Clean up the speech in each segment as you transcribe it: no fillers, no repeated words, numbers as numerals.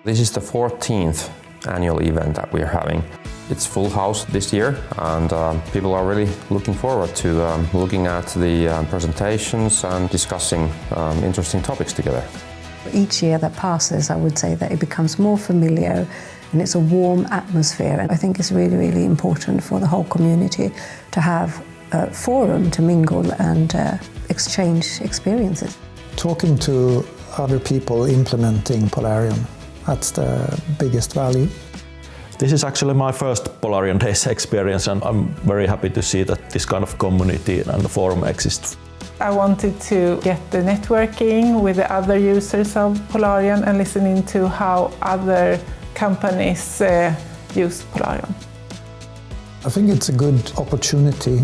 This is the 14th annual event that we're having. It's full house this year, and people are really looking forward to looking at the presentations and discussing interesting topics together. Each year that passes, I would say that it becomes more familiar and it's a warm atmosphere. And I think it's really, really important for the whole community to have a forum to mingle and exchange experiences. Talking to other people implementing Polarion, that's the biggest value. This is actually my first Polarion Days experience, and I'm very happy to see that this kind of community and forum exists. I wanted to get the networking with the other users of Polarion and listening to how other companies use Polarion. I think it's a good opportunity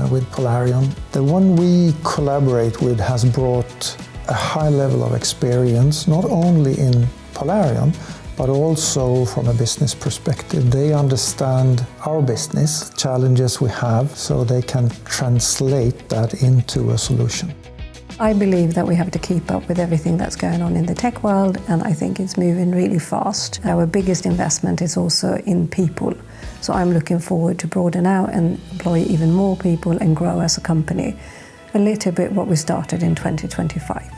with Polarion. The one we collaborate with has brought a high level of experience, not only in Polarion, but also from a business perspective. They understand our business, challenges we have, so they can translate that into a solution. I believe that we have to keep up with everything that's going on in the tech world, and I think it's moving really fast. Our biggest investment is also in people. So I'm looking forward to broaden out and employ even more people and grow as a company. A little bit what we started in 2025.